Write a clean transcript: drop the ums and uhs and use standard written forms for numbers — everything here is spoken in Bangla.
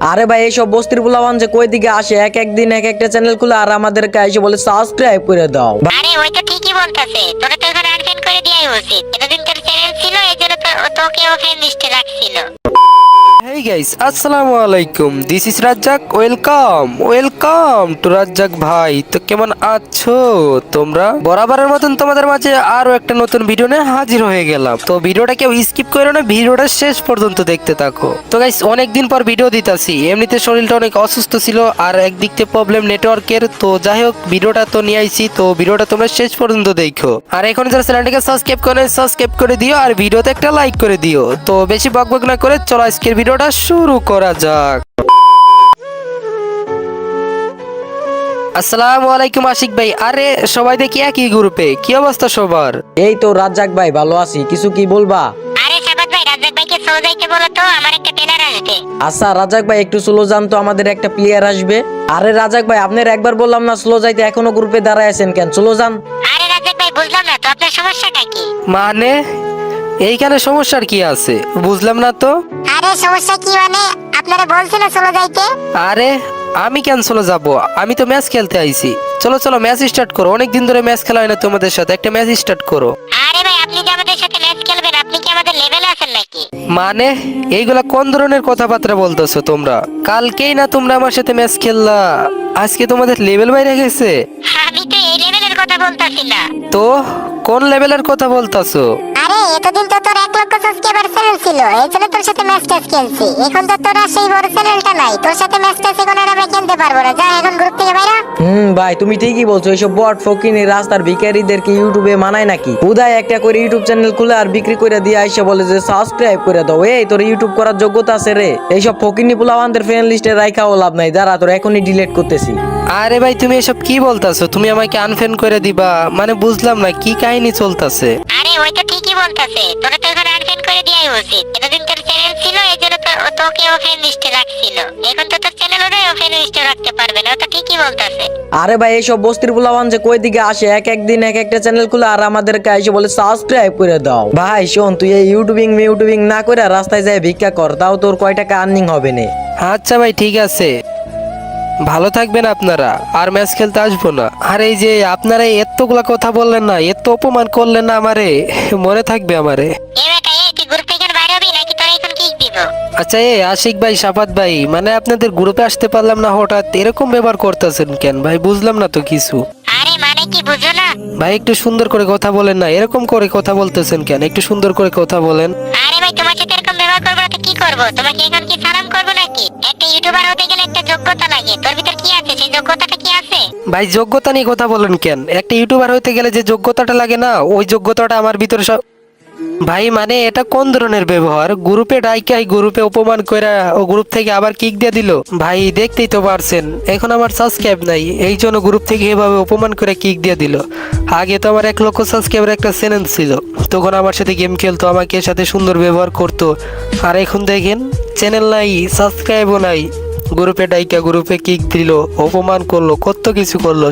আরে ভাই এইসব বস্তির পোলাপান যে কই দিকে আসে এক এক দিন এক একটা চ্যানেল খুলে আর আমাদেরকে এসে বলে সাবস্ক্রাইব করে দাও। আরে ওই তো ঠিকই বলতাছে, তোরা তো এখন আনফ্রেন্ড করে দেয়াই উচিত। এতদিন তোর চ্যানেল ছিল এই জন্য তোকে ফ্রেন্ড লিস্টে রাখছিল। Hey guys, আসসালামু আলাইকুম। This is Razzak. Welcome to Razzak Bhai. তো কেমন আছো তোমরা? বরাবরের মতন তোমাদের মাঝে আরো একটা নতুন ভিডিও নিয়ে হাজির হয়ে গেলাম। তো ভিডিওটা কেউ স্কিপ করো না, ভিডিওটা শেষ পর্যন্ত দেখতে থাকো। তো গাইস অনেকদিন পর ভিডিও দিতাছি, এমনিতে শরীরটা অনেক অসুস্থ ছিল আর একদিক থেকে প্রবলেম নেটওয়ার্কের। তো যাই হোক ভিডিওটা তো নিয়ে আইছি, তো ভিডিওটা তোমরা শেষ পর্যন্ত দেখো। আর এখন যারা চ্যানেলটাকে সাবস্ক্রাইব করে দিও আর ভিডিওতে একটা লাইক করে দিও। তো বেশি বকবক না করে চলো আজকের ভিডিওটা শুরু করা যাক। আসসালামু আলাইকুম আশিক ভাই। আরে সবাই দেখি একই গ্রুপে, কি অবস্থা সবার? এই তো রাজ্জাক ভাই ভালো আছি, কিছু কি বলবা? আরে সাবাত ভাই, রাজ্জাক ভাইকে স্লো যাইতে বলো তো, আমার একটা প্লেয়ার আসবে। আচ্ছা রাজ্জাক ভাই একটু স্লো যান তো, আমাদের একটা প্লেয়ার আসবে। আরে রাজ্জাক ভাই আপনার একবার বললাম না স্লো যাইতে, এখনো গ্রুপে দাঁড়ায় আছেন কেন? স্লো যান। আরে রাজ্জাক ভাই বুঝলাম না তো আপনার সমস্যাটা কি? মানে এইখানে সমস্যার কি আছে বুঝলাম না তো। আরে সমস্যা কি মানে আপনারা বলছিল স্লো যাইতে। আরে আমি কেন চলে যাব? আমি তো ম্যাচ খেলতে আইছি। চলো চলো ম্যাচ স্টার্ট করো, অনেকদিন ধরে ম্যাচ খেলা হয় না তোমাদের সাথে, একটা ম্যাচ স্টার্ট করো। আরে ভাই আপনি যে আমাদের সাথে ম্যাচ খেলবেন, আপনি কি আমাদের লেভেলে আছেন নাকি? মানে এইগুলা কোন ধরনের কথাবার্তা বলতেছো তোমরা? কালকেই না তোমরা আমার সাথে ম্যাচ খেললা, আজকে তোমাদের লেভেল বাইরে গেছে? আমি তো এই লেভেলের কথা বলতাছি না। তো কোন লেভেলের কথা বলতাছো? আরে এতদিন তো তোর 1 লক্ষ সাবস্ক্রাইবার চ্যানেল ছিল, এই জন্য তোর সাথে ম্যাচ টেস্ট খেলছি। এখন তো তোর আর সেই বড় চ্যানেলটা নাই, তোর সাথে ম্যাচ টেস্ট এখন আর আমরা খেলতে পারবো না। যা এখন গ্রুপ থেকে বাইরে হ। ভাই তুমি ঠিকই বলছো, এইসব বট ফকিনি রাস্তার ভিখারিদেরকে ইউটিউবে মানায় নাকি? উদয় একটা করে ইউটিউব চ্যানেল খুলে আর বিক্রি করে দিয়ে আইসা বলে যে সাবস্ক্রাইব করে দাও। এই তোর ইউটিউব করার যোগ্যতা আছে রে? এইসব ফকিনি পোলাপানদের ফ্রেন্ড লিস্টে রাখাও লাভ নাই, যারা তোর এখনই ডিলিট করতেছি। আরে ভাই তুমি এসব কি বলতাছো? তুমি আমাকে আনফ্রেন্ড করে দিবা মানে বুঝলাম না কি কাহিনী চলতেছে। আরে ওই তো ঠিকই বলতাছে, তোরা তো এখন আনফ্রেন্ড করে দেয়াই উচিত। এতদিন তোর চ্যানেল ছিল এই জন্য তোকে ফ্রেন্ড লিস্টে রাখছিল। এখন তো তোর চ্যানেল ওরাই ফ্রেন্ড লিস্টে রাখতে পারবে না, ও তো ঠিকই বলতাছে। আরে ভাই এইসব বস্তির পোলাপান যে কই দিকে আসে এক এক দিন এক একটা চ্যানেল খুলে আর আমাদেরকে এসে বলে সাবস্ক্রাইব করে দাও। ভাই শোন, তুই এই ইউটিউবিং না করে রাস্তায় যায় ভিক্ষা কর, তাও তোর কয় টাকা আর্নিং হবে না। আচ্ছা ভাই ঠিক আছে, ভালো থাকবেন আপনারা, আর ম্যাচ খেলতে আসবো না। আর এই যে আপনারা এতগুলা কথা বললেন না, এত অপমান করলেন না আমারে, মনে থাকবে আমারে। এ বেটা, এই তুই গ্রুপ থেকে বাইরে হবি নাকি তোরা এখন কিক দিব? আচ্ছা এই আশিক ভাই, সাফাত ভাই, মানে আপনাদের গ্রুপে আসতে পারলাম না, হঠাৎ এরকম ব্যবহার করতেছেন কেন ভাই? বুঝলাম না তো কিছু। আরে মানে কি বুঝো না? ভাই একটু সুন্দর করে কথা বলেন না, এরকম করে কথা বলতেছেন কেন? একটু সুন্দর করে কথা বলেন। আরে ভাই তোমার সাথে এরকম ব্যবহার করবো না তো কি করবো? তোমাকে এখন কি সালাম করবো নাকি? একটা ইউটিউবার হতে গেলে একটা যোগ্যতা লাগে, তোর ভিতর কি আছে? সেই যোগ্যতাটা কি আছে? ভাই যোগ্যতা নিয়ে কথা বলেন কেন? একটা ইউটিউবার হইতে গেলে যে যোগ্যতাটা লাগে না, ওই যোগ্যতাটা আমার ভিতরে সব। ভাই মানে এটা কোন ধরনের ব্যবহার? গ্রুপে ডাইকাই গ্রুপে অপমান কইরা ও গ্রুপ থেকে আবার কিক দিয়ে দিল। ভাই দেখতেই তো পারছেন এখন আমার সাবস্ক্রাইব নাই, এই জন্য গ্রুপ থেকে এভাবে অপমান করে কিক দিয়ে দিল। আগে তো আমার 1 লক্ষ সাবস্ক্রাইবার একটা চ্যানেল ছিল, তখন আমার সাথে গেম খেলতো, আমাকে সাথে সুন্দর ব্যবহার করতো। আর এখন দেখেন চ্যানেল নাই, সাবস্ক্রাইবও নাই, গ্রুপে ডাইকা গ্রুপে কিক দিল, অপমান করলো, কত কিছু করলো।